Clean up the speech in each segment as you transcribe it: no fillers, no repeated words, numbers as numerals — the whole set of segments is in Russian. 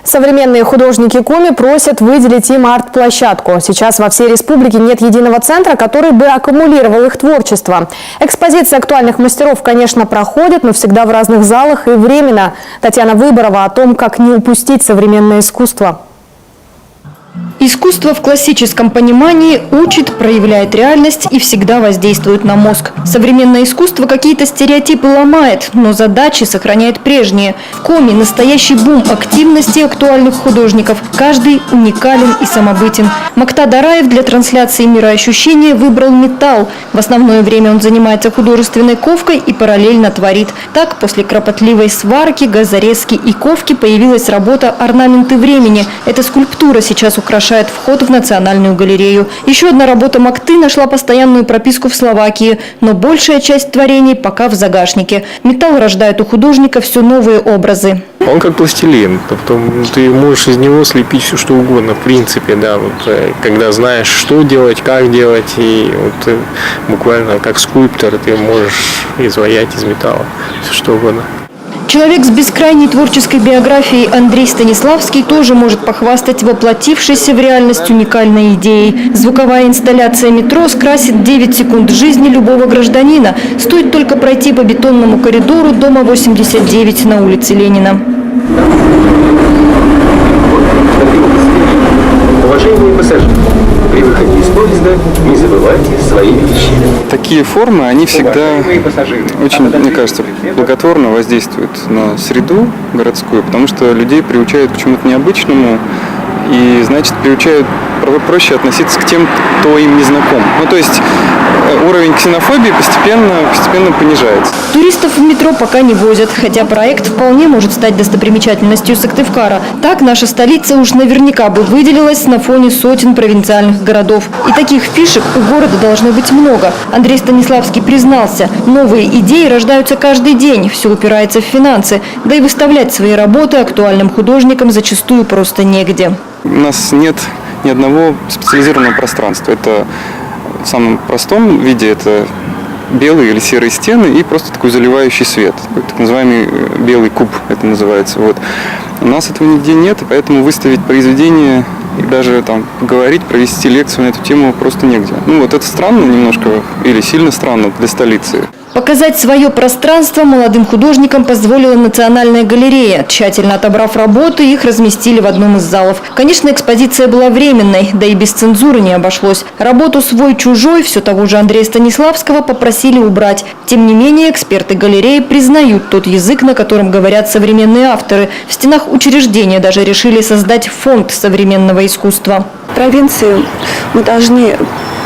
Современные художники Коми просят выделить им арт-площадку. Сейчас во всей республике нет единого центра, который бы аккумулировал их творчество. Экспозиция актуальных мастеров, конечно, проходит, но всегда в разных залах и временно. Татьяна Выборова о том, как не упустить современное искусство. Искусство в классическом понимании учит, проявляет реальность и всегда воздействует на мозг. Современное искусство какие-то стереотипы ломает, но задачи сохраняет прежние. В Коми настоящий бум активности актуальных художников. Каждый уникален и самобытен. Макта Дараев для трансляции мироощущения выбрал металл. В основное время он занимается художественной ковкой и параллельно творит. Так, после кропотливой сварки, газорезки и ковки появилась работа «Орнаменты времени». Эта скульптура сейчас украшает вход в Национальную галерею. Еще одна работа Макты нашла постоянную прописку в Словакии, но большая часть творений пока в загашнике. Металл рождает у художника все новые образы. Он как пластилин, ты можешь из него слепить все что угодно, в принципе, да, когда знаешь, что делать, как делать, и буквально как скульптор ты можешь изваять из металла все что угодно. Человек с бескрайней творческой биографией Андрей Станиславский тоже может похвастать воплотившейся в реальность уникальной идеей. Звуковая инсталляция метро скрасит 9 секунд жизни любого гражданина. Стоит только пройти по бетонному коридору дома 89 на улице Ленина. Уважаемые пассажиры, при выходе из поезда не забывайте свои вещи. Такие формы, они всегда очень, мне кажется, благотворно воздействуют на среду городскую, потому что людей приучают к чему-то необычному и, значит, приучают проще относиться к тем, кто им не знаком. Ну, то есть уровень ксенофобии постепенно понижается. Туристов в метро пока не возят, хотя проект вполне может стать достопримечательностью Сыктывкара. Так наша столица уж наверняка бы выделилась на фоне сотен провинциальных городов. И таких фишек у города должно быть много. Андрей Станиславский признался, новые идеи рождаются каждый день, все упирается в финансы. Да и выставлять свои работы актуальным художникам зачастую просто негде. У нас нет ни одного специализированного пространства. Это в самом простом виде это белые или серые стены и просто такой заливающий свет, так называемый белый куб это называется. Вот. У нас этого нигде нет, и поэтому выставить произведение и даже там поговорить, провести лекцию на эту тему просто негде. Ну вот это странно немножко или сильно странно для столицы. Показать свое пространство молодым художникам позволила Национальная галерея. Тщательно отобрав работы, их разместили в одном из залов. Конечно, экспозиция была временной, да и без цензуры не обошлось. Работу «Свой-чужой» все того же Андрея Станиславского попросили убрать. Тем не менее, эксперты галереи признают тот язык, на котором говорят современные авторы. В стенах учреждения даже решили создать фонд современного искусства. В провинции мы должны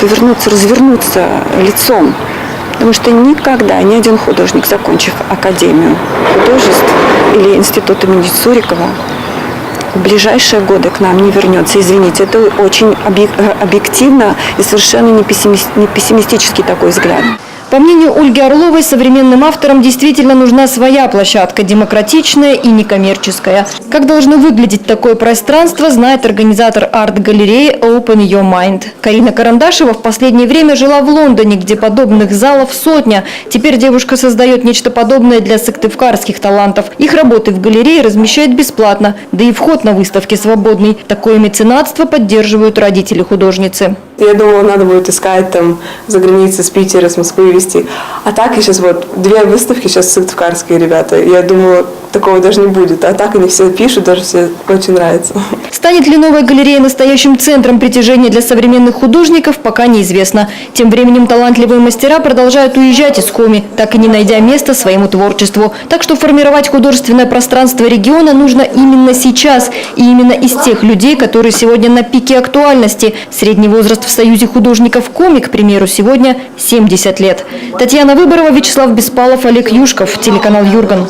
развернуться лицом. Потому что никогда ни один художник, закончив Академию художеств или Институт имени Цурикова, в ближайшие годы к нам не вернется. Извините, это очень объективно и совершенно не пессимистический такой взгляд. По мнению Ольги Орловой, современным авторам действительно нужна своя площадка, демократичная и некоммерческая. Как должно выглядеть такое пространство, знает организатор арт-галереи Open Your Mind. Карина Карандашева в последнее время жила в Лондоне, где подобных залов сотня. Теперь девушка создает нечто подобное для сыктывкарских талантов. Их работы в галерее размещают бесплатно, да и вход на выставки свободный. Такое меценатство поддерживают родители художницы. Я думала, надо будет искать там за границей, с Питера, с Москвы везти. А так и сейчас вот 2 выставки сейчас сыктывкарские ребята. Я думала, такого даже не будет. А так они все пишут, даже все очень нравится. Станет ли новая галерея настоящим центром притяжения для современных художников, пока неизвестно. Тем временем талантливые мастера продолжают уезжать из Коми, так и не найдя места своему творчеству. Так что формировать художественное пространство региона нужно именно сейчас. И именно из тех людей, которые сегодня на пике актуальности. Средний возраст в Союзе художников Коми, к примеру, сегодня 70 лет. Татьяна Выборова, Вячеслав Беспалов, Олег Юшков, телеканал Юрган.